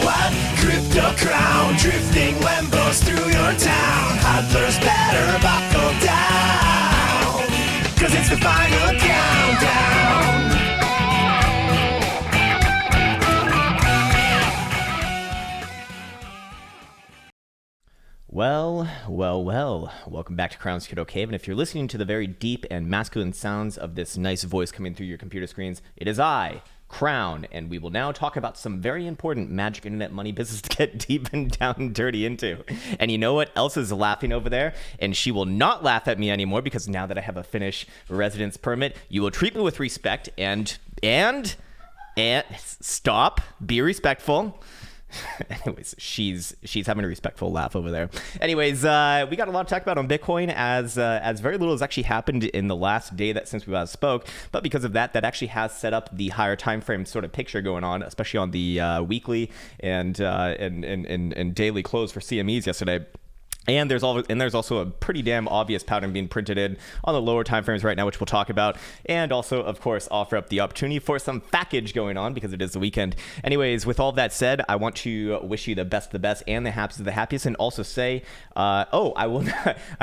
what? Crypto crown, drifting Lambos through your town. Hodlers better buckle down, 'cause it's the final countdown. Well, welcome back to Krown's Crypto Cave, and if you're listening to the very deep and masculine sounds of this nice voice coming through your computer screens, it is I, Krown, and we will now talk about some very important magic internet money business to get deep and down and dirty into. And you know what? Elsa's laughing over there, and she will not laugh at me anymore because now that I have a Finnish residence permit, you will treat me with respect and stop, be respectful. Anyways, she's having a respectful laugh over there. Anyways, we got a lot to talk about on Bitcoin as very little has actually happened in the last day since we last spoke. But because of that actually has set up the higher time frame sort of picture going on, especially on the weekly and daily close for CMEs yesterday. And there's also a pretty damn obvious pattern being printed in on the lower time frames right now, which we'll talk about, and also, of course, offer up the opportunity for some package going on because it is the weekend. Anyways, with all that said, I want to wish you the best of the best and the happiest of the happiest, and also say, I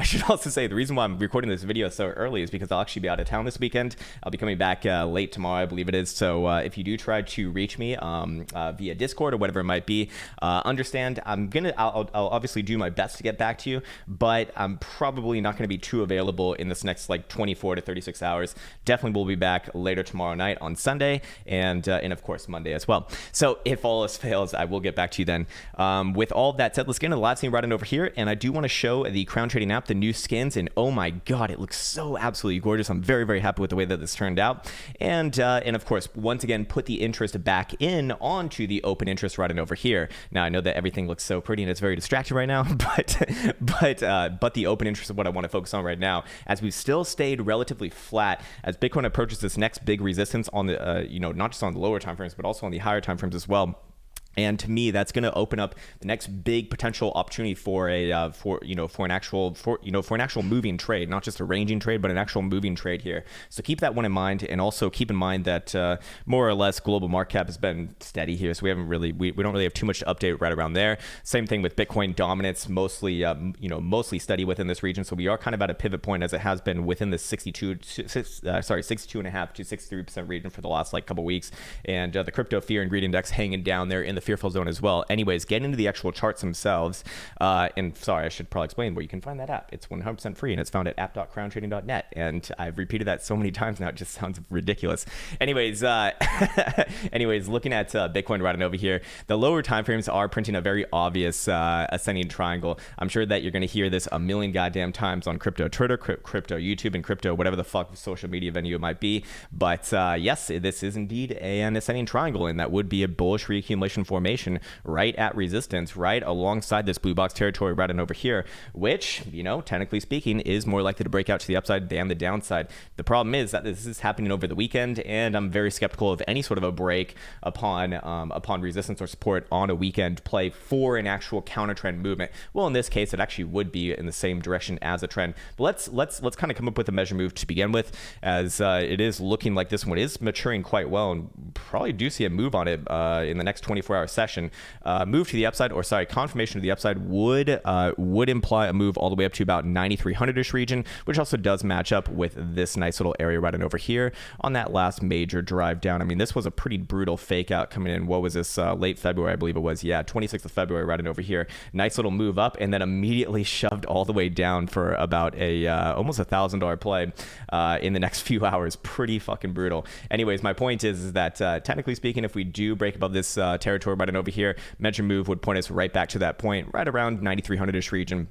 should also say the reason why I'm recording this video so early is because I'll actually be out of town this weekend. I'll be coming back late tomorrow, I believe it is. So if you do try to reach me via Discord or whatever it might be, understand I'll obviously do my best to get back to you, but I'm probably not going to be too available in this next 24 to 36 hours. Definitely will be back later tomorrow night on Sunday and of course Monday as well. So if all else fails, I will get back to you then. With all that said, let's get into the live scene right in over here, and I do want to show the Krown trading app, the new skins, and oh my god, it looks so absolutely gorgeous. I'm very, very happy with the way that this turned out, and of course, once again, put the interest back in onto the open interest right in over here. Now I know that everything looks so pretty and it's very distracting right now, but the open interest is what I want to focus on right now, as we've still stayed relatively flat as Bitcoin approaches this next big resistance on the not just on the lower time frames but also on the higher time frames as well. And to me, that's going to open up the next big potential opportunity for an actual moving trade, not just a ranging trade, but an actual moving trade here. So keep that one in mind, and also keep in mind that more or less global market cap has been steady here, so we don't really have too much to update right around there. Same thing with Bitcoin dominance, mostly steady within this region. So we are kind of at a pivot point as it has been within the 62.5 to 63% region for the last couple weeks, and the crypto fear and greed index hanging down there in the fearful zone as well. Anyways, getting into the actual charts themselves, and sorry, I should probably explain where you can find that app. It's 100% free, and it's found at app.crowntrading.net, and I've repeated that so many times now it just sounds ridiculous. Anyways, looking at Bitcoin right over here, the lower time frames are printing a very obvious ascending triangle. I'm sure that you're going to hear this a million goddamn times on crypto Twitter, crypto YouTube, and crypto whatever the fuck social media venue it might be, but yes, this is indeed an ascending triangle, and that would be a bullish reaccumulation formation right at resistance, right alongside this blue box territory right and over here, which, technically speaking, is more likely to break out to the upside than the downside. The problem is that this is happening over the weekend, and I'm very skeptical of any sort of a break upon resistance or support on a weekend play for an actual counter trend movement. Well, in this case, it actually would be in the same direction as a trend. But let's kind of come up with a measure move to begin with, as it is looking like this one is maturing quite well, and probably do see a move on it in the next 24-hour session. Move to the upside, or sorry, confirmation to the upside would imply a move all the way up to about 9,300-ish region, which also does match up with this nice little area right over here on that last major drive down. I mean, this was a pretty brutal fake out coming in. What was this? Late February, I believe it was. Yeah, 26th of February right over here. Nice little move up, and then immediately shoved all the way down for about a almost $1,000 play in the next few hours. Pretty fucking brutal. Anyways, my point is that technically speaking, if we do break above this territory right over here, measure move would point us right back to that point right around 9,300-ish region.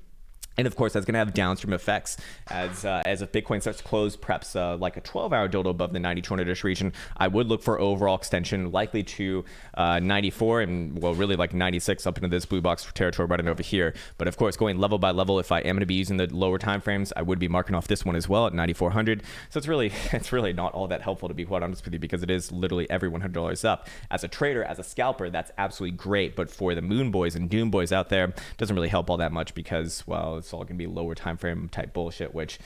And of course, that's going to have downstream effects as if Bitcoin starts to close perhaps like a 12-hour dodo above the 9,200-ish region. I would look for overall extension likely to 94 and, well, really like 96 up into this blue box territory right over here. But of course, going level by level, if I am going to be using the lower time frames, I would be marking off this one as well at 9,400. So it's really not all that helpful, to be quite honest with you, because it is literally every $100 up. As a trader, as a scalper, that's absolutely great. But for the moon boys and doom boys out there, it doesn't really help all that much because, well, it's all gonna be lower time frame type bullshit, which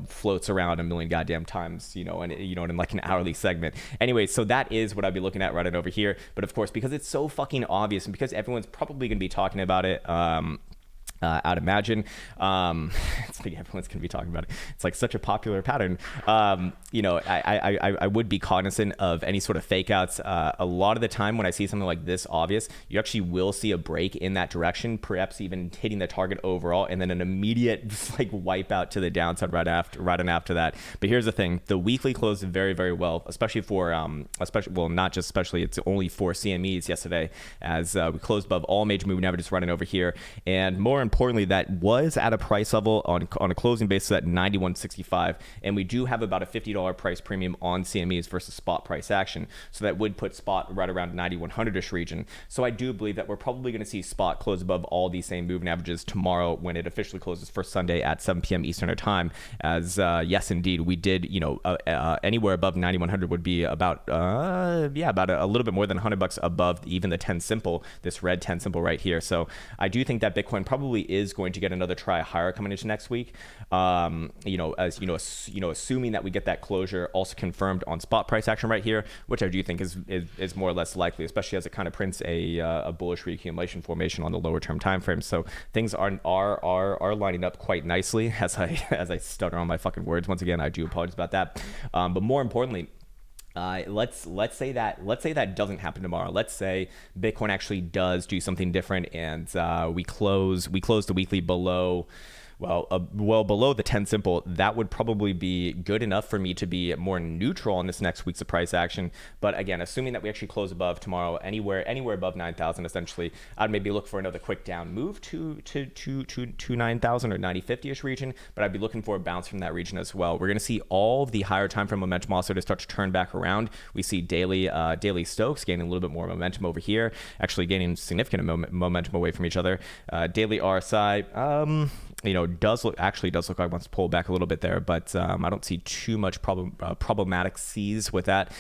floats around a million goddamn times, and in like an hourly segment. Anyway, so that is what I'd be looking at right over here. But of course, because it's so fucking obvious, and because everyone's probably gonna be talking about it, I'd imagine. It's like everyone's gonna be talking about it. It's like such a popular pattern. I would be cognizant of any sort of fake outs. A lot of the time when I see something like this obvious, you actually will see a break in that direction, perhaps even hitting the target overall, and then an immediate like wipe out to the downside right after that. But here's the thing: the weekly closed very, very well, especially for not just especially, it's only for CMEs yesterday, as we closed above all major moving averages running over here, and more importantly, that was at a price level on a closing basis at 91.65, and we do have about a $50 price premium on CMEs versus spot price action, so that would put spot right around 9100-ish region. So I do believe that we're probably going to see spot close above all these same moving averages tomorrow when it officially closes for Sunday at 7 p.m. Eastern time. As yes, indeed, we did. Anywhere above 9100 would be about a little bit more than $100 above even the 10 simple, this red 10 simple right here. So I do think that Bitcoin probably is going to get another try higher coming into next week. Assuming that we get that closure also confirmed on spot price action right here, which I do think is more or less likely, especially as it kind of prints a bullish reaccumulation formation on the lower term time frame. So things are lining up quite nicely. As I stutter on my fucking words once again, I do apologize about that. But more importantly, let's say that doesn't happen tomorrow. Let's say Bitcoin actually does do something different, and we close the weekly below. Below the 10 simple. That would probably be good enough for me to be more neutral on this next week's price action. But again, assuming that we actually close above tomorrow, anywhere above 9,000, essentially, I'd maybe look for another quick down move to 9,000 or 9050-ish region. But I'd be looking for a bounce from that region as well. We're going to see all of the higher time frame momentum also to start to turn back around. We see daily Stokes gaining a little bit more momentum over here, actually gaining significant momentum away from each other. Daily RSI, does look like it wants to pull back a little bit there, but I don't see too much problematic C's with that.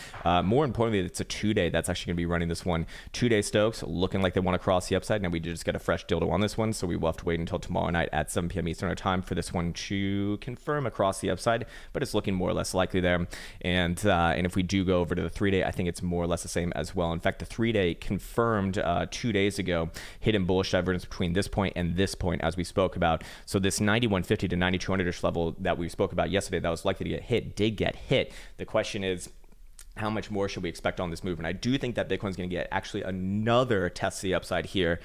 More importantly, it's a 2-day that's actually going to be running this one. 2-day Stokes looking like they want to cross the upside. Now we did just get a fresh dildo on this one, so we will have to wait until tomorrow night at 7 p.m. Eastern time for this one to confirm across the upside, but it's looking more or less likely there. And if we do go over to the 3-day, I think it's more or less the same as well. In fact, the 3-day confirmed 2 days ago hidden bullish divergence between this point and this point, as we spoke about. So this 9150 to 9200-ish level that we spoke about yesterday that was likely to get hit did get hit. The question is, how much more should we expect on this move? And I do think that Bitcoin's going to get actually another test to the upside here,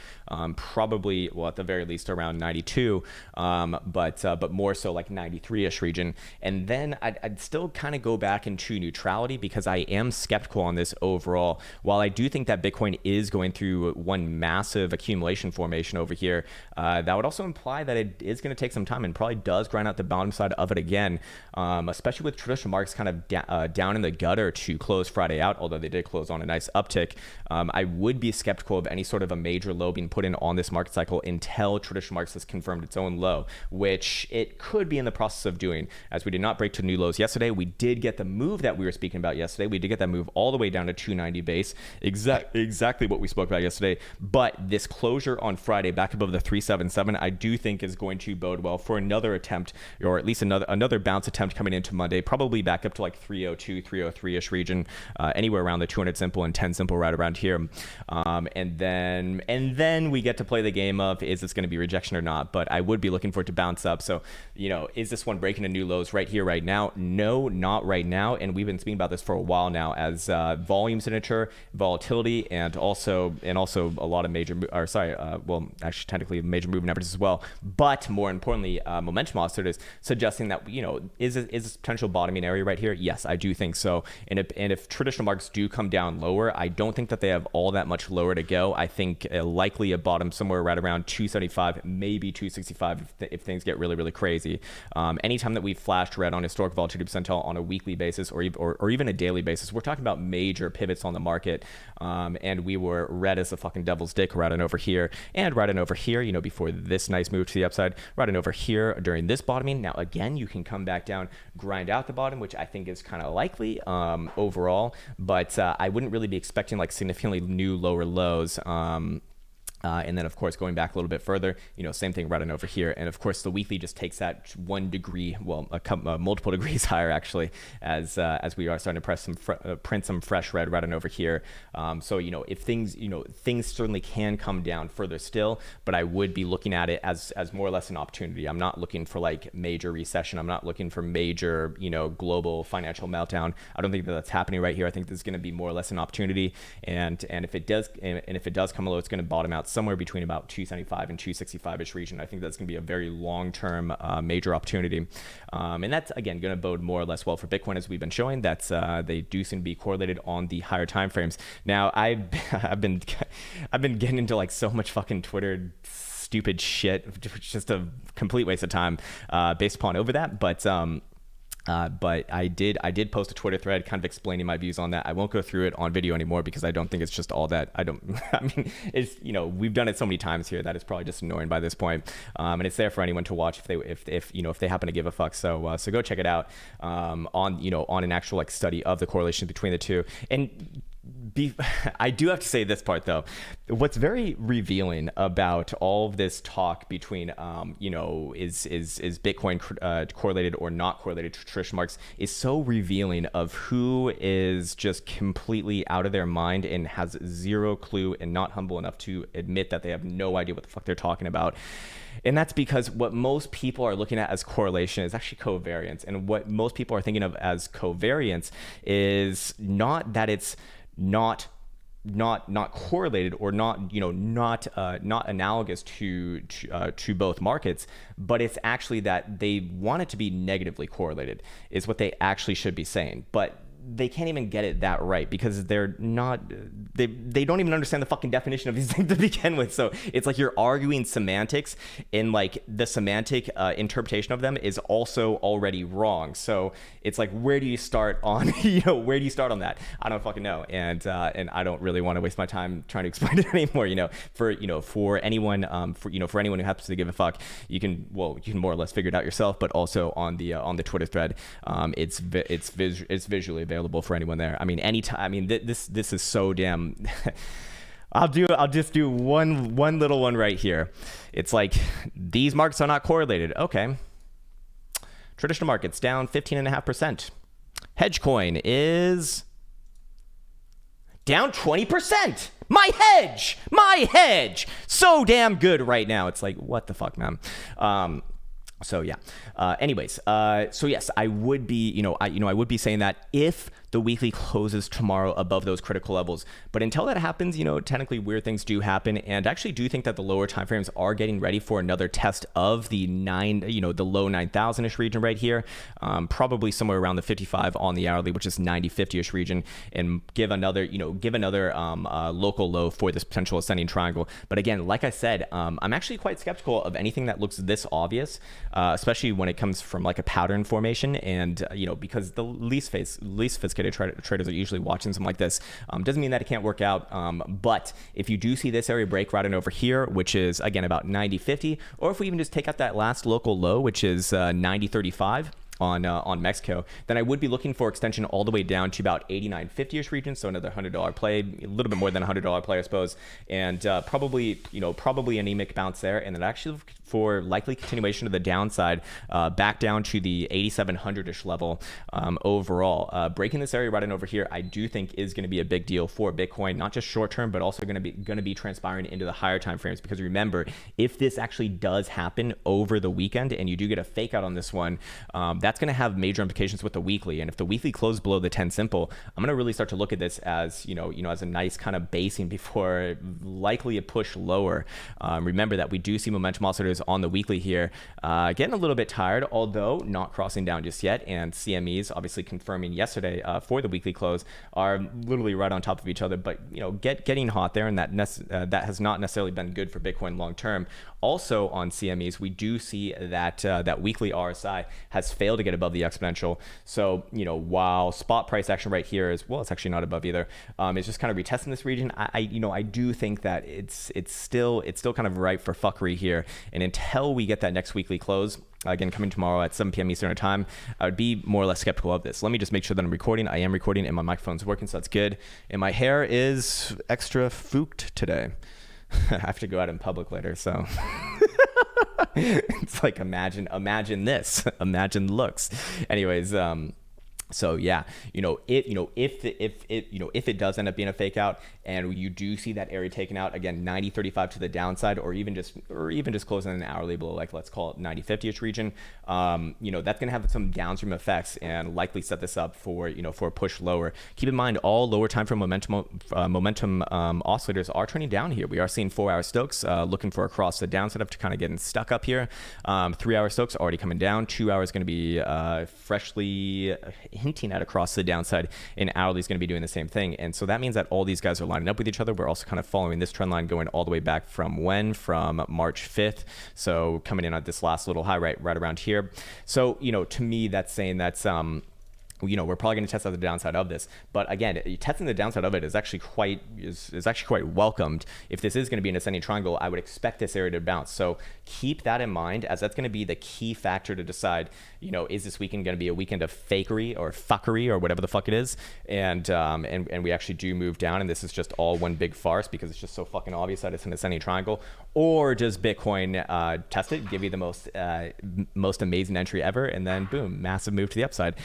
probably, at the very least around 92, but more so like 93-ish region. And then I'd still kind of go back into neutrality because I am skeptical on this overall. While I do think that Bitcoin is going through one massive accumulation formation over here, that would also imply that it is going to take some time and probably does grind out the bottom side of it again, especially with traditional markets kind of down in the gutter to close Friday out, although they did close on a nice uptick. I would be skeptical of any sort of a major low being put in on this market cycle until traditional markets has confirmed its own low, which it could be in the process of doing. As we did not break to new lows yesterday, we did get the move that we were speaking about yesterday. We did get that move all the way down to 290 base, exactly what we spoke about yesterday. But this closure on Friday back above the 377, I do think is going to bode well for another attempt, or at least another bounce attempt coming into Monday, probably back up to like 302, 303-ish region. Anywhere around the 200 simple and 10 simple right around here, and then we get to play the game of, is this going to be rejection or not? But I would be looking for it to bounce up. So is this one breaking a new lows right here right now? No, not right now. And we've been speaking about this for a while now, as volume signature, volatility, and also a lot of major technically major moving averages as well. But more importantly, momentum oscillators suggesting that is this potential bottoming area right here? Yes, I do think so. And if traditional markets do come down lower, I don't think that they have all that much lower to go. I think likely a bottom somewhere right around 275, maybe 265 if things get really, really crazy. Anytime that we've flashed red on historic volatility percentile on a weekly basis or even a daily basis, we're talking about major pivots on the market. And we were red as the fucking devil's dick right on over here and right on over here, before this nice move to the upside, right on over here during this bottoming. Now, again, you can come back down, grind out the bottom, which I think is kind of likely overall, but I wouldn't really be expecting like significantly new lower lows. And then, of course, going back a little bit further, same thing running over here. And, of course, the weekly just takes that 1 degree, well, multiple degrees higher, actually, as we are starting to print some fresh red running over here. So, if things, things certainly can come down further still, but I would be looking at it as more or less an opportunity. I'm not looking for, like, major recession. I'm not looking for major, global financial meltdown. I don't think that's happening right here. I think this is going to be more or less an opportunity. And if it does come low, it's going to bottom out somewhere between about 275 and 265-ish region. I think that's going to be a very long-term major opportunity. And that's, again, going to bode more or less well for Bitcoin, as we've been showing. That's they do seem to be correlated on the higher time frames. Now, I've been getting into like so much fucking Twitter stupid shit, which is just a complete waste of time based upon over that. But I did post a Twitter thread kind of explaining my views on that. I won't go through it on video anymore because I don't think it's just all that. I mean, it's, we've done it so many times here that it's probably just annoying by this point. And it's there for anyone to watch if they happen to give a fuck. So go check it out on an actual like study of the correlation between the two. And I do have to say this part though. What's very revealing about all of this talk between, is Bitcoin correlated or not correlated to traditional markets is so revealing of who is just completely out of their mind and has zero clue and not humble enough to admit that they have no idea what the fuck they're talking about. And that's because what most people are looking at as correlation is actually covariance. And what most people are thinking of as covariance is not that it's not correlated or not analogous to both markets, but it's actually that they want it to be negatively correlated is what they actually should be saying. But they can't even get it that right because they don't even understand the fucking definition of these things to begin with. So it's like you're arguing semantics, and like the semantic interpretation of them is also already wrong. So it's like, where do you start on where do you start on that? I don't fucking know, and I don't really want to waste my time trying to explain it anymore. For anyone for anyone who happens to give a fuck, you can more or less figure it out yourself. But also on the Twitter thread, it's visually available for anyone there. I mean, anytime. I mean, this is so damn. I'll just do one little one right here. It's like these markets are not correlated. Okay. Traditional markets down 15.5%. Hedge coin is down 20%. My hedge, so damn good right now. It's like, what the fuck, man. So yeah. So yes, I would be, I would be saying that if the weekly closes tomorrow above those critical levels. But until that happens, technically weird things do happen, and actually do think that the lower timeframes are getting ready for another test of the the low 9,000-ish region right here, probably somewhere around the 55 on the hourly, which is 90-50-ish region, and give another local low for this potential ascending triangle. But again, like I said, I'm actually quite skeptical of anything that looks this obvious, especially when it comes from like a pattern formation, and because the least sophisticated traders are usually watching something like this. Doesn't mean that it can't work out, but if you do see this area break right in over here, which is again about 90.50, or if we even just take out that last local low, which is 90.35 on Mexico, then I would be looking for extension all the way down to about 89.50-ish region, so another $100 play, a little bit more than $100 play, I suppose, and probably anemic bounce there, and then actually for likely continuation of the downside back down to the 8,700-ish level overall. Breaking this area right in over here, I do think is going to be a big deal for Bitcoin, not just short term, but also going to be transpiring into the higher time frames. Because remember, if this actually does happen over the weekend and you do get a fake out on this one, that's going to have major implications with the weekly. And if the weekly closes below the 10 simple, I'm going to really start to look at this as as a nice kind of basing before likely a push lower. Remember that we do see momentum oscillators on the weekly here, getting a little bit tired, although not crossing down just yet. And CMEs obviously confirming yesterday for the weekly close are literally right on top of each other, but getting hot there, and that has not necessarily been good for Bitcoin long term. Also on CMEs, we do see that that weekly RSI has failed to get above the exponential. So while spot price action right here is, well, it's actually not above either. It's just kind of retesting this region. I do think that it's still kind of ripe for fuckery here. And until we get that next weekly close, again coming tomorrow at 7 p.m. Eastern time, I would be more or less skeptical of this. Let me just make sure that I'm recording. I am recording and my microphone's working, so that's good. And my hair is extra fooked today. I have to go out in public later, so it's like imagine this, imagine looks. Anyways, so yeah, if it does end up being a fake out and you do see that area taken out, again, 90.35 to the downside, or even just closing an hourly below, like let's call it 90.50ish region, that's going to have some downstream effects and likely set this up for a push lower. Keep in mind, all lower time frame momentum oscillators are trending down here. We are seeing 4-hour Stokes looking for across the downside after kind of getting stuck up here. 3-hour Stokes already coming down. 2 hours going to be freshly hinting at across the downside, and hourly is going to be doing the same thing. And so that means that all these guys are lining up with each other. We're also kind of following this trend line going all the way back from March 5th. So coming in at this last little high right around here. So, to me, that's saying that's, we're probably going to test out the downside of this, but again, testing the downside of it is actually quite welcomed. If this is going to be an ascending triangle, I would expect this area to bounce. So keep that in mind, as that's going to be the key factor to decide, is this weekend going to be a weekend of fakery or fuckery or whatever the fuck it is, and we actually do move down, and this is just all one big farce because it's just so fucking obvious that it's an ascending triangle, or does Bitcoin test it, give you the most amazing entry ever, and then boom, massive move to the upside.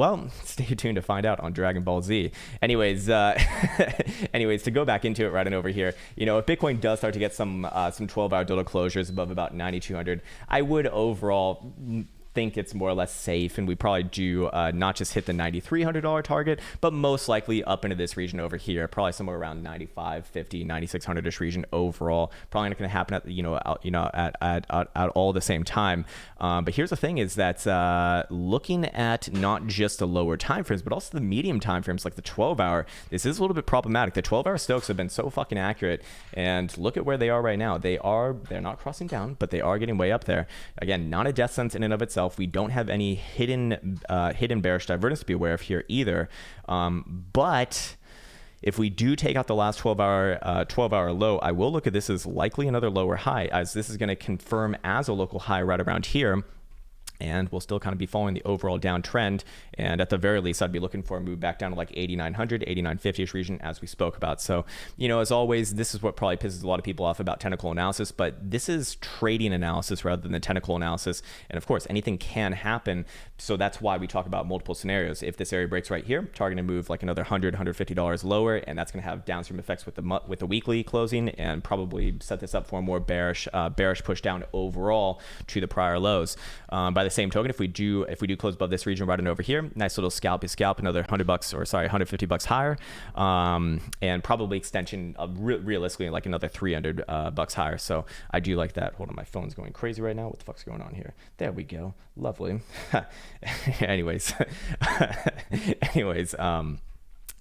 Well, stay tuned to find out on Dragon Ball Z. Anyways, to go back into it right on over here, if Bitcoin does start to get some 12-hour dildo closures above about 9,200, I would overall think it's more or less safe, and we probably do not just hit the $9,300 target, but most likely up into this region over here, probably somewhere around 9,550, 9,600ish region overall. Probably not going to happen at all the same time. But here's the thing: is that looking at not just the lower time frames, but also the medium time frames, like the 12-hour, this is a little bit problematic. The 12-hour Stokes have been so fucking accurate, and look at where they are right now. They're not crossing down, but they are getting way up there. Again, not a death sentence in and of itself. We don't have any hidden bearish divergence to be aware of here either. But if we do take out the last 12-hour low, I will look at this as likely another lower high, as this is going to confirm as a local high right around here. And we'll still kind of be following the overall downtrend. And at the very least, I'd be looking for a move back down to like 8,900, 8,950-ish region, as we spoke about. So, as always, this is what probably pisses a lot of people off about technical analysis, but this is trading analysis rather than the technical analysis. And of course, anything can happen. So that's why we talk about multiple scenarios. If this area breaks right here, targeting to move like another $100, $150 lower, and that's going to have downstream effects with the weekly closing, and probably set this up for a more bearish push down overall to the prior lows. By the same token, if we do close above this region right on over here, nice little scalpy scalp, another $150 higher, and probably extension of realistically like another $300 higher. So I do like that. Hold on, my phone's going crazy right now. What the fuck's going on here? There we go. Lovely. anyways,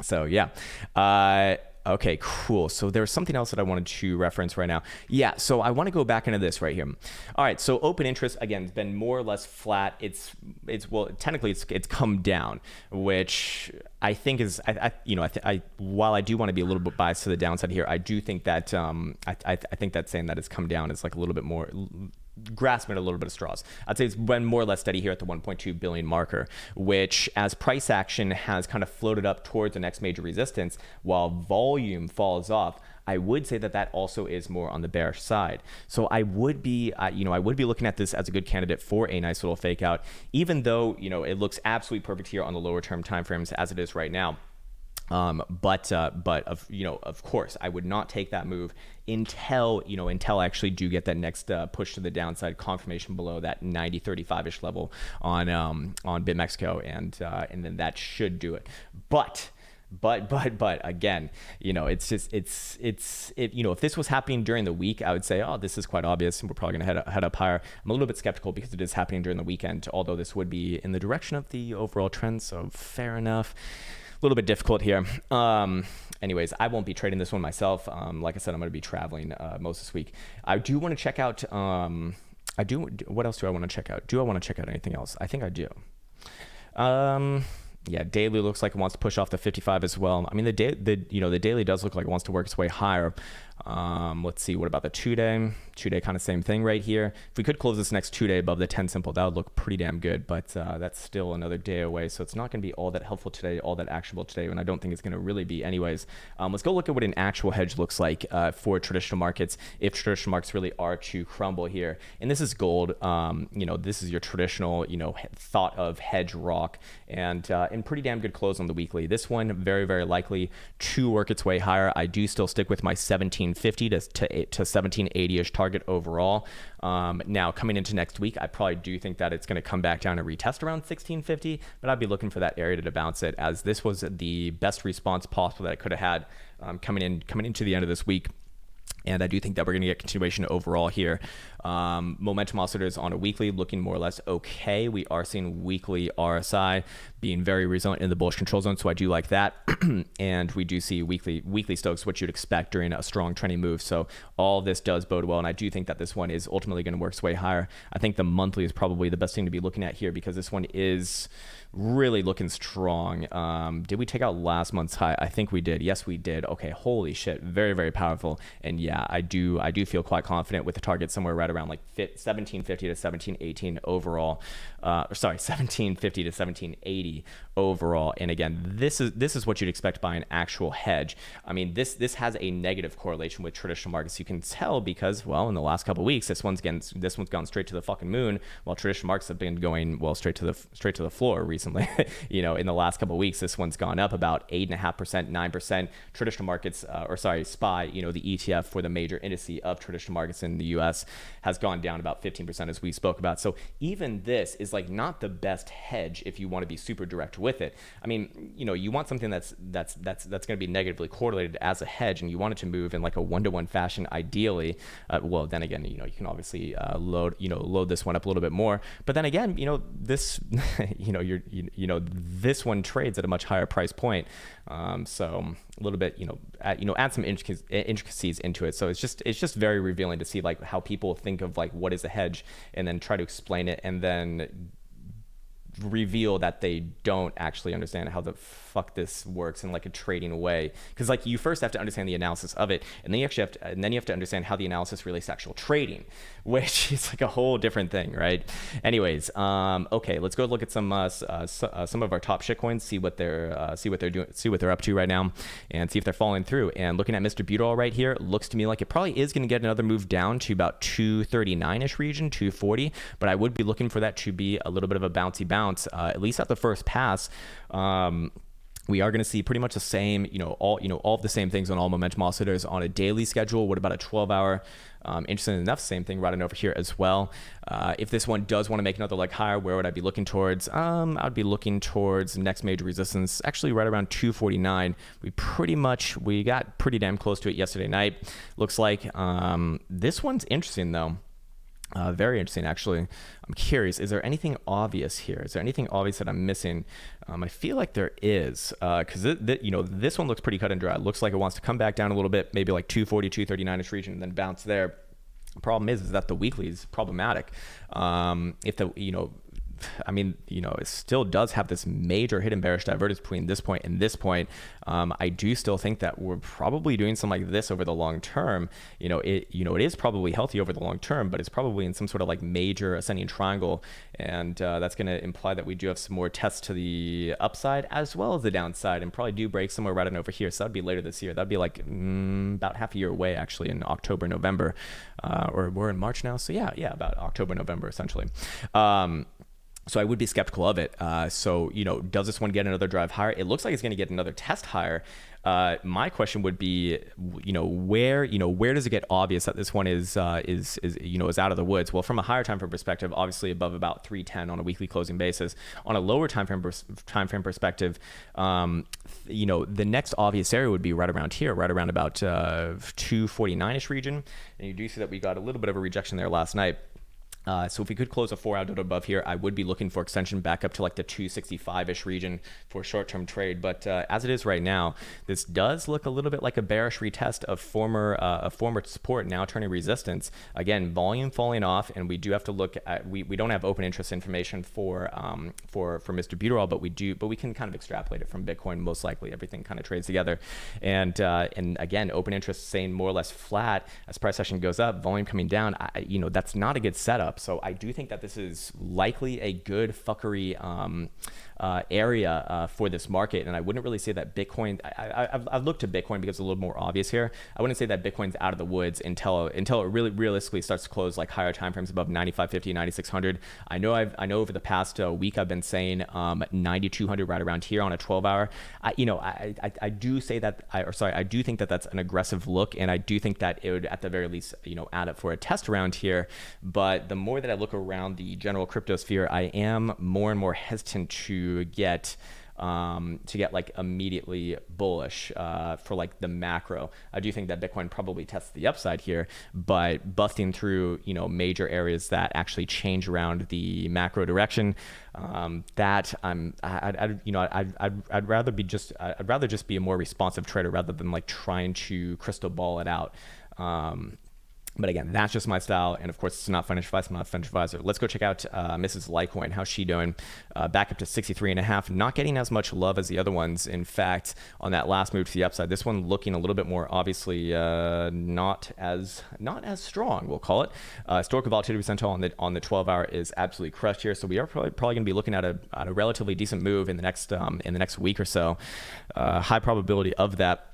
so yeah. Okay, cool. So there's something else that I wanted to reference right now. Yeah, so I want to go back into this right here. All right, so open interest, again, has been more or less flat. Technically it's come down, which I think is, while I do want to be a little bit biased to the downside here, I do think that, I think that saying that it's come down is like a little bit more, grasping a little bit of straws. I'd say it's been more or less steady here at the 1.2 billion marker, which as price action has kind of floated up towards the next major resistance while volume falls off, I would say that also is more on the bearish side. So I would be looking at this as a good candidate for a nice little fake out, even though, it looks absolutely perfect here on the lower term timeframes as it is right now. But of course, I would not take that move until I actually do get that next push to the downside, confirmation below that 90.35ish level on BitMexico, and then that should do it. But again, if this was happening during the week, I would say, oh, this is quite obvious, and we're probably going to head up higher. I'm a little bit skeptical because it is happening during the weekend, although this would be in the direction of the overall trend. So fair enough. A little bit difficult here. Anyways, I won't be trading this one myself. Like I said, I'm going to be traveling most this week. I do want to check out. What else do I want to check out? Do I want to check out anything else? I think I do. Yeah, daily looks like it wants to push off the 55 as well. I mean, the daily does look like it wants to work its way higher. Let's see, what about the 2-day? 2-day kind of same thing right here. If we could close this next 2-day above the 10 simple, that would look pretty damn good, but that's still another day away, so it's not going to be all that helpful today, all that actionable today, and I don't think it's going to really be anyways. Let's go look at what an actual hedge looks like for traditional markets, if traditional markets really are to crumble here. And this is gold. This is your traditional, thought of hedge rock, and pretty damn good close on the weekly. This one very, very likely to work its way higher. I do still stick with my 1750 to 1780-ish target overall. Now coming into next week, I probably do think that it's going to come back down and retest around 1650, but I'd be looking for that area to bounce it, as this was the best response possible that it could have had coming into the end of this week. And I do think that we're going to get continuation overall here. Momentum oscillators on a weekly looking more or less okay. We are seeing weekly RSI being very resilient in the bullish control zone, so I do like that. And we do see weekly Stokes, what you'd expect during a strong trending move. So all this does bode well, and I do think that this one is ultimately going to work its way higher. I think the monthly is probably the best thing to be looking at here, because this one is really looking strong. Did we take out last month's high? I think we did. Yes, we did. Okay, holy shit, very, very powerful. And yeah, I do feel quite confident with the target somewhere right around like 1750 to 1718 overall. 1750 to 1780 overall. And again, this is what you'd expect by an actual hedge. I mean, this has a negative correlation with traditional markets. You can tell because, well, in the last couple of weeks, this one's gone straight to the fucking moon, while traditional markets have been going, well, straight to the floor recently. In the last couple of weeks, this one's gone up about 8.5%, 9%. Traditional markets, SPY, the ETF for the major indice of traditional markets in the US has gone down about 15%, as we spoke about. So even this is like not the best hedge if you want to be super direct with it. I mean, you want something that's going to be negatively correlated as a hedge, and you want it to move in like a 1-to-1 fashion, ideally. Well, then again, you can obviously load this one up a little bit more. But then again, this, this one trades at a much higher price point. So a little bit, add some intricacies into it. So it's just very revealing to see like how people think of like what is a hedge, and then try to explain it, and then reveal that they don't actually understand how the fuck this works in like a trading way. Because like you first have to understand the analysis of it, and then you have to understand how the analysis relates to actual trading, which is like a whole different thing, right? Anyways, okay, let's go look at some of our top shitcoins, see what they're doing, see what they're up to right now, and see if they're following through. And looking at Mr. Buterol right here, looks to me like it probably is going to get another move down to about 239-ish region, 240, but I would be looking for that to be a little bit of a bouncy bounce. At least at the first pass. We are going to see pretty much the same, all of the same things on all momentum oscillators on a daily schedule. What about a 12-hour? Interesting enough, same thing right on over here as well. If this one does want to make another leg higher, where would I be looking towards? I'd be looking towards next major resistance, actually right around 249. We got pretty damn close to it yesterday night. Looks like this one's interesting though. Very interesting, actually. I'm curious, is there anything obvious here? Is there anything obvious that I'm missing? I feel like there is, because this one looks pretty cut and dry. It looks like it wants to come back down a little bit, maybe like 240, 239-ish region, and then bounce there. The problem is that the weekly is problematic. It still does have this major hidden bearish divergence between this point and this point. I do still think that we're probably doing something like this over the long term. It is probably healthy over the long term, but it's probably in some sort of like major ascending triangle, and that's going to imply that we do have some more tests to the upside as well as the downside, and probably do break somewhere right on over here. So that'd be later this year. That'd be like about half a year away, actually, in October, November, or we're in March now. So yeah, about October, November, essentially. So I would be skeptical of it. Does this one get another drive higher? It looks like it's going to get another test higher. My question would be, where does it get obvious that this one is out of the woods? Well, from a higher time frame perspective, obviously above about 310 on a weekly closing basis. On a lower time frame perspective, the next obvious area would be right around here, right around about 249-ish region. And you do see that we got a little bit of a rejection there last night. So if we could close a 4-hour dodo above here, I would be looking for extension back up to like the 265-ish region for a short-term trade. But as it is right now, this does look a little bit like a bearish retest of former support now turning resistance. Again, volume falling off, and we do have to look at we don't have open interest information for Mr. Buteral, but we can kind of extrapolate it from Bitcoin. Most likely, everything kind of trades together, and again, open interest staying more or less flat as price action goes up, volume coming down. That's not a good setup. So I do think that this is likely a good fuckery area for this market, and I wouldn't really say that Bitcoin. I've looked to Bitcoin because it's a little more obvious here. I wouldn't say that Bitcoin's out of the woods until it really realistically starts to close like higher timeframes above 9550, 9600. I know over the past week I've been saying 9200 right around here on a 12-hour. I do say that I do think that that's an aggressive look, and I do think that it would at the very least add up for a test around here. But the more that I look around the general crypto sphere, I am more and more hesitant to get like immediately bullish for like the macro. I do think that Bitcoin probably tests the upside here, but busting through major areas that actually change around the macro direction, that I'd rather just be a more responsive trader rather than like trying to crystal ball it out. But again, that's just my style. And of course, it's not financial advice. I'm not a financial advisor. Let's go check out Mrs. Litecoin. How's she doing? Back up to 63.5. Not getting as much love as the other ones. In fact, on that last move to the upside, this one looking a little bit more obviously not as strong, we'll call it. Historical volatility percentile on the 12-hour is absolutely crushed here. So we are probably going to be looking at a relatively decent move in the next week or so. High probability of that.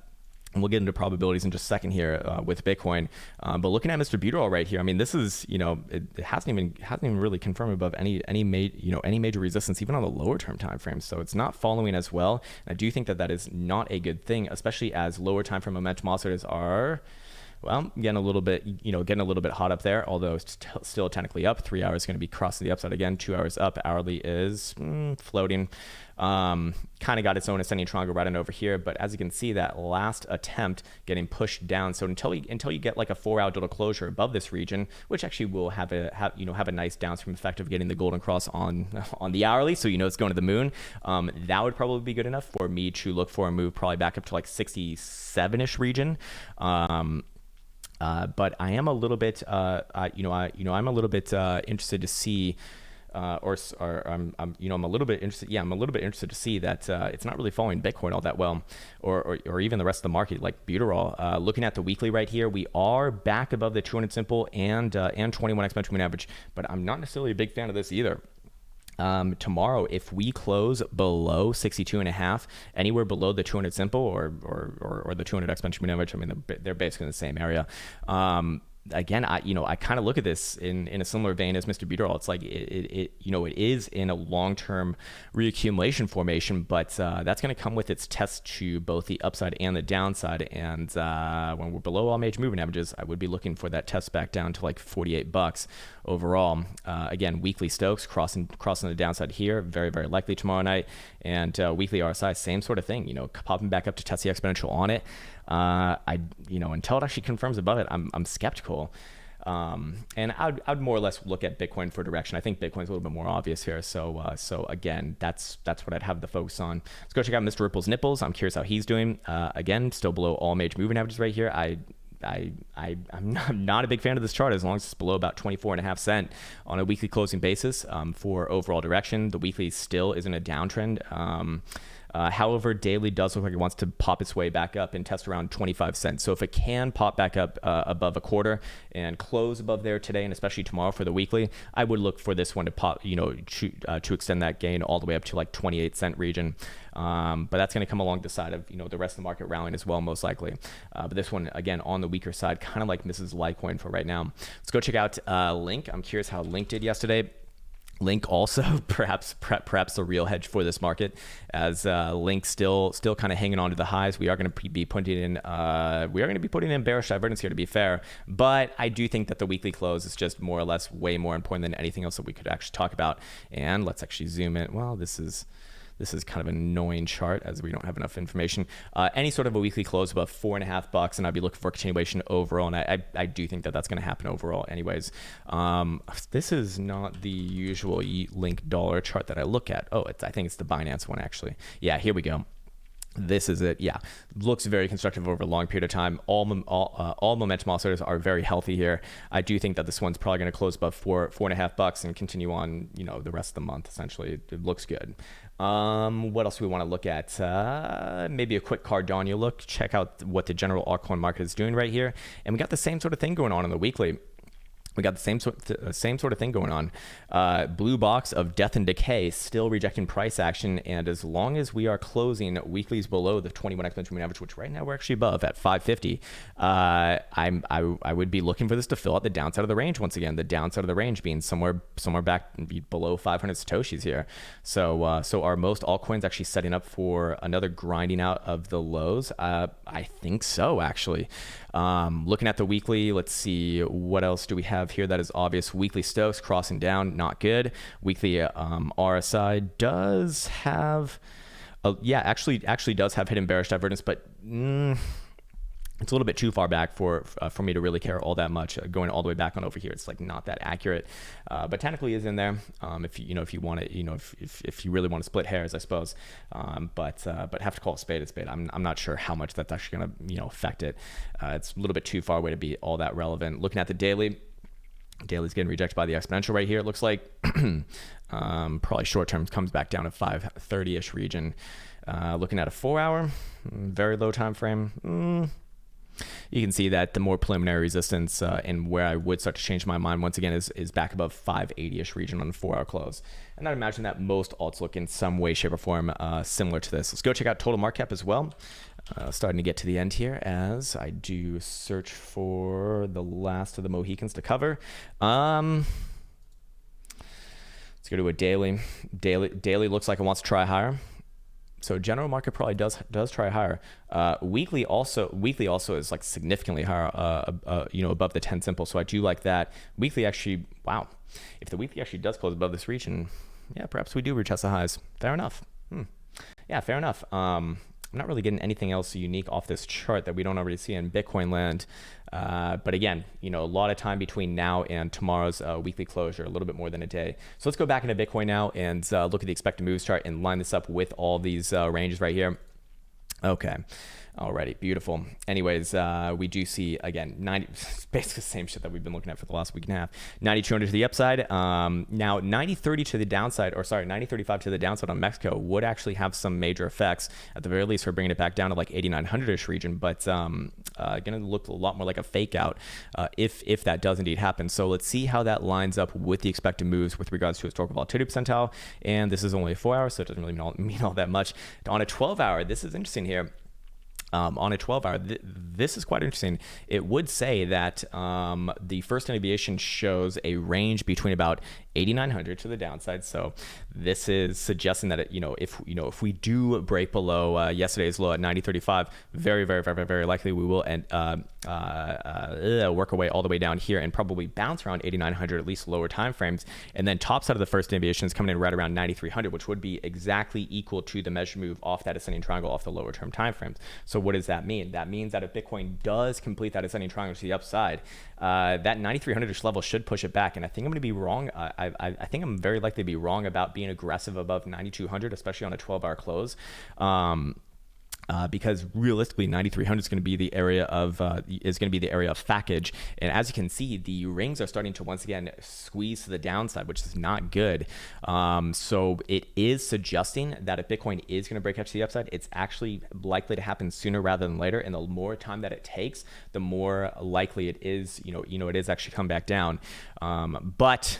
And we'll get into probabilities in just a second here with Bitcoin. But looking at Mr. Buteral right here, I mean, this is, it hasn't even really confirmed above any major resistance, even on the lower term time frame. So it's not following as well. And I do think that is not a good thing, especially as lower time frame momentum oscillators are, well, getting a little bit hot up there, although still technically up. 3 hours going to be crossing the upside again. 2 hours up. Hourly is floating. Kind of got its own ascending triangle right on over here, but as you can see, that last attempt getting pushed down. So until you get like a 4-hour dodo closure above this region, which actually will have a nice downstream effect of getting the golden cross on the hourly, so it's going to the moon. That would probably be good enough for me to look for a move probably back up to like 67-ish region. But I am a little bit, I'm a little bit interested to see, I'm a little bit interested. Yeah, I'm a little bit interested to see that it's not really following Bitcoin all that well, or even the rest of the market like Buteral. Looking at the weekly right here, we are back above the 200 simple and 21 exponential moving average, but I'm not necessarily a big fan of this either. Tomorrow, if we close below 62.5, anywhere below the 200 simple or the 200 exponential moving average, I mean, they're basically in the same area. Again, I kind of look at this in a similar vein as Mr. Buteral. It's like it is in a long-term reaccumulation formation, but that's going to come with its test to both the upside and the downside. And when we're below all major moving averages, I would be looking for that test back down to like $48 overall. Again, weekly Stokes crossing the downside here, very, very likely tomorrow night. And weekly RSI, same sort of thing, popping back up to test the exponential on it. Until it actually confirms above it, I'm skeptical. And I'd more or less look at Bitcoin for direction. I think Bitcoin's a little bit more obvious here. So again, that's what I'd have the focus on. Let's go check out Mr. Ripple's nipples. I'm curious how he's doing. Again, still below all major moving averages right here. I'm not a big fan of this chart as long as it's below about 24.5 cents on a weekly closing basis for overall direction. The weekly still isn't a downtrend. However, daily does look like it wants to pop its way back up and test around 25 cents. So if it can pop back up above a quarter and close above there today, and especially tomorrow for the weekly, I would look for this one to pop, to extend that gain all the way up to like 28-cent region. But that's going to come along the side of, the rest of the market rallying as well, most likely. But this one, again, on the weaker side, kind of like Mrs. Litecoin for right now. Let's go check out Link. I'm curious how Link did yesterday. Link also perhaps the real hedge for this market, as Link still kind of hanging on to the highs. We are going to be putting in bearish divergence here, to be fair, but I do think that the weekly close is just more or less way more important than anything else that we could actually talk about. And let's actually zoom in. Well, this is This is kind of an annoying chart as we don't have enough information. Any sort of a weekly close above $4.50, and I'd be looking for a continuation overall, and I do think that that's going to happen overall anyways. This is not the usual link dollar chart that I look at. Oh, I think it's the Binance one actually. Yeah, here we go. This is it. Yeah, looks very constructive over a long period of time. All momentum oscillators are very healthy here. I do think that this one's probably going to close above $4.50 and continue on, the rest of the month. Essentially, it looks good. What else do we want to look at? Maybe a quick Cardano look. Check out what the general altcoin market is doing right here, and we got the same sort of thing going on the weekly. We got the same sort of thing going on. Blue box of death and decay still rejecting price action, and as long as we are closing weeklies below the 21 exponential moving average, which right now we're actually above at 550, I would be looking for this to fill out the downside of the range once again. The downside of the range being somewhere back below 500 satoshis here. So are most altcoins actually setting up for another grinding out of the lows? I think so actually. Looking at the weekly, let's see what else do we have here that is obvious. Weekly Stokes crossing down, not good. Weekly RSI does have, actually does have hidden bearish divergence, but it's a little bit too far back for me to really care all that much. Going all the way back on over here, it's like not that accurate, but technically is in there. If you want to, if you really want to split hairs, I suppose. But have to call a spade a spade. I'm not sure how much that's actually gonna affect it. It's a little bit too far away to be all that relevant. Looking at the daily. Daily's getting rejected by the exponential right here. It looks like probably short term comes back down to 530-ish region. Looking at a 4-hour, very low time frame. You can see that the more preliminary resistance and where I would start to change my mind once again is back above 580-ish region on the 4-hour close. And I'd imagine that most alts look in some way, shape, or form similar to this. Let's go check out total market cap as well. Starting to get to the end here as I do search for the last of the Mohicans to cover. Let's go to a daily. Daily looks like it wants to try higher. So general market probably does try higher. Weekly also is like significantly higher, above the 10 simple. So I do like that. Weekly actually, wow. If the weekly actually does close above this region, yeah, perhaps we do retest the highs. Fair enough. Yeah, fair enough. I'm not really getting anything else unique off this chart that we don't already see in Bitcoin land. But again, a lot of time between now and tomorrow's weekly closure, a little bit more than a day. So let's go back into Bitcoin now and look at the expected moves chart and line this up with all these ranges right here. Okay. Alrighty, beautiful. Anyways, we do see, again, basically the same shit that we've been looking at for the last week and a half. 9,200 to the upside. Now, 90.30 to the downside, 90.35 to the downside on Mexico would actually have some major effects. At the very least, we're bringing it back down to like 8,900-ish region, but going to look a lot more like a fake out if that does indeed happen. So let's see how that lines up with the expected moves with regards to historical volatility percentile. And this is only a 4-hour, so it doesn't really mean all that much. On a 12-hour, this is interesting here. On a 12-hour, this is quite interesting. It would say that the first deviation shows a range between about 8,900 to the downside. So this is suggesting that if we do break below yesterday's low at 90.35, very, very, very, very likely we will work our way all the way down here and probably bounce around 8,900, at least lower time frames, and then top side of the first deviation is coming in right around 9,300, which would be exactly equal to the measured move off that ascending triangle off the lower term time frames. So what does that mean? That means that if Bitcoin does complete that ascending triangle to the upside, that 9,300-ish level should push it back. And I think I'm going to be wrong. I think I'm very likely to be wrong about being aggressive above 9,200, especially on a 12-hour close. Because realistically, 9,300 is going to be the area of package, and as you can see, the rings are starting to once again squeeze to the downside, which is not good. So it is suggesting that if Bitcoin is going to break out to the upside, it's actually likely to happen sooner rather than later. And the more time that it takes, the more likely it is, it is actually come back down. But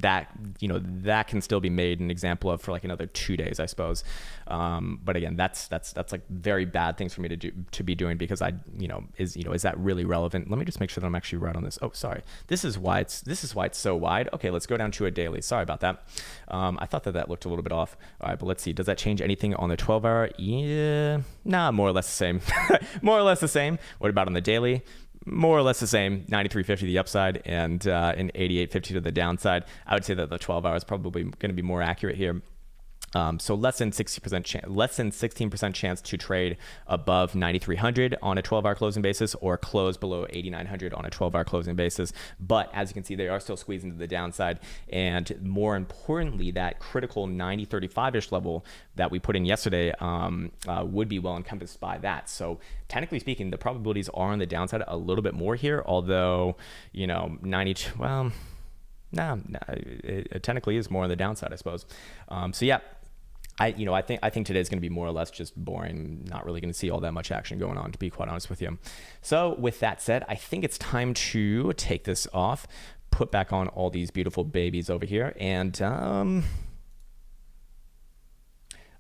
that can still be made an example of for like another 2 days, I suppose. But again, that's like very bad things for me to be doing, because is that really relevant? Let me just make sure that I'm actually right on this. Oh, sorry. This is why it's so wide. Okay, let's go down to a daily. Sorry about that. I thought that looked a little bit off. All right, but let's see. Does that change anything on the 12-hour? Yeah, nah, more or less the same. More or less the same. What about on the daily? More or less the same, 93.50 to the upside and 88.50 to the downside. I would say that the 12 hour is probably going to be more accurate here. So less than 16% chance to trade above 9,300 on a 12-hour closing basis, or close below 8,900 on a 12-hour closing basis. But as you can see, they are still squeezing to the downside. And more importantly, that critical 90.35-ish level that we put in yesterday would be well encompassed by that. So technically speaking, the probabilities are on the downside a little bit more here, although, 92, well, no, it technically is more on the downside, I suppose. So yeah. I think today's going to be more or less just boring. Not really going to see all that much action going on, to be quite honest with you. So with that said, I think it's time to take this off, put back on all these beautiful babies over here, and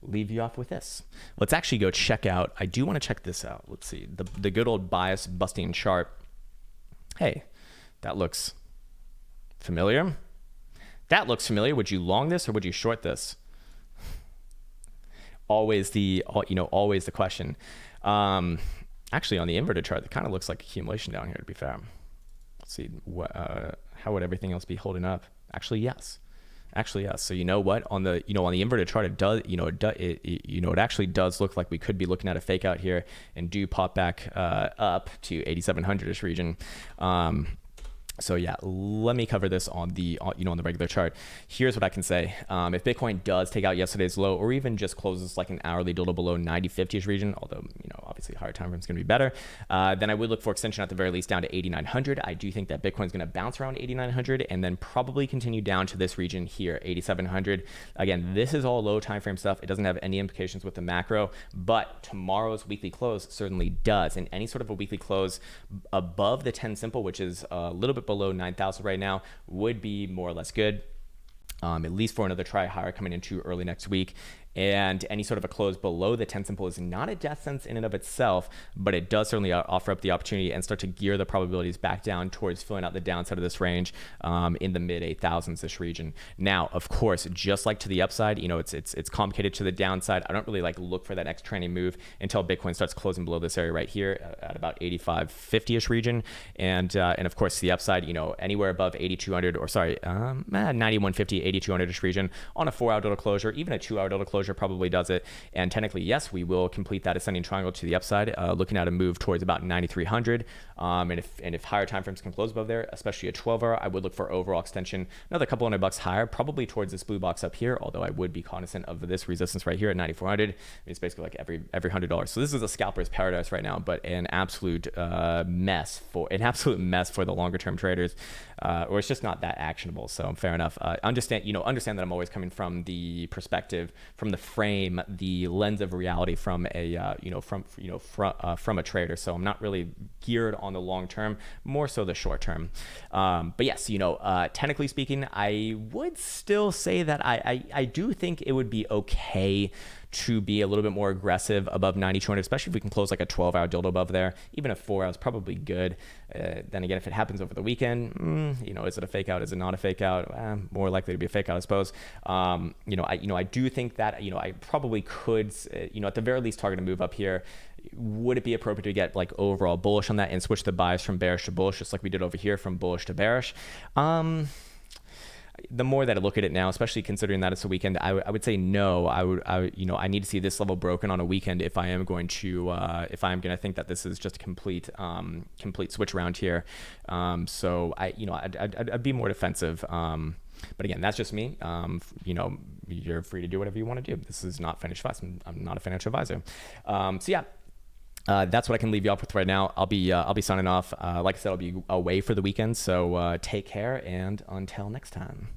leave you off with this. Let's actually go check out. I do want to check this out. Let's see the good old bias busting chart. Hey, that looks familiar. That looks familiar. Would you long this or would you short this? Always the question. Actually, on the inverted chart, it kind of looks like accumulation down here, to be fair. Let's see, how would everything else be holding up? Actually, yes. So you know what? On the inverted chart, it does. It actually does look like we could be looking at a fake out here and do pop back up to 8,700-ish region. So yeah, let me cover this on the on the regular chart. Here's what I can say. If Bitcoin does take out yesterday's low, or even just closes like an hourly little below 90.50-ish region, although obviously higher time frame is going to be better, then I would look for extension at the very least down to 8,900. I do think that Bitcoin's going to bounce around 8,900 and then probably continue down to this region here, 8,700. Again, this is all low time frame stuff. It doesn't have any implications with the macro, but tomorrow's weekly close certainly does. And any sort of a weekly close above the 10 simple, which is a little bit below 9,000 right now, would be more or less good, at least for another try higher coming into early next week. And any sort of a close below the 10 simple is not a death sentence in and of itself, but it does certainly offer up the opportunity and start to gear the probabilities back down towards filling out the downside of this range in the mid 8,000s-ish region. Now, of course, just like to the upside, it's complicated to the downside. I don't really look for that next trending move until Bitcoin starts closing below this area right here at about 85.50-ish region, and of course the upside, anywhere above 8,200 or 91.50, 8,200-ish region on a 4-hour total closure, even a 2-hour total closure probably does it. And technically, yes, we will complete that ascending triangle to the upside, looking at a move towards about 9,300. And if higher timeframes can close above there, especially a 12-hour, I would look for overall extension another couple $100 higher, probably towards this blue box up here. Although I would be cognizant of this resistance right here at 9,400. It's basically like every $100. So this is a scalper's paradise right now, but an absolute mess for the longer term traders, or it's just not that actionable. So fair enough. Understand that I'm always coming from the perspective, from the frame, the lens of reality from a from a trader. So I'm not really geared on the long term, more so the short term. But yes, technically speaking, I would still say that I do think it would be okay to be a little bit more aggressive above 9,200, especially if we can close like a 12-hour dildo above there. Even a 4-hour is probably good. Then again, if it happens over the weekend, is it a fake out? Is it not a fake out? More likely to be a fake out, I suppose. I do think that, I probably could, at the very least target a move up here. Would it be appropriate to get overall bullish on that and switch the bias from bearish to bullish, just like we did over here from bullish to bearish? The more that I look at it now, especially considering that it's a weekend, I would say no. I need to see this level broken on a weekend if I am going to think that this is just a complete switch around here. So I'd be more defensive. But again, that's just me. You're free to do whatever you want to do. This is not financial advice. I'm not a financial advisor. So yeah. That's what I can leave you off with right now. I'll be signing off. Like I said, I'll be away for the weekend. So take care, and until next time.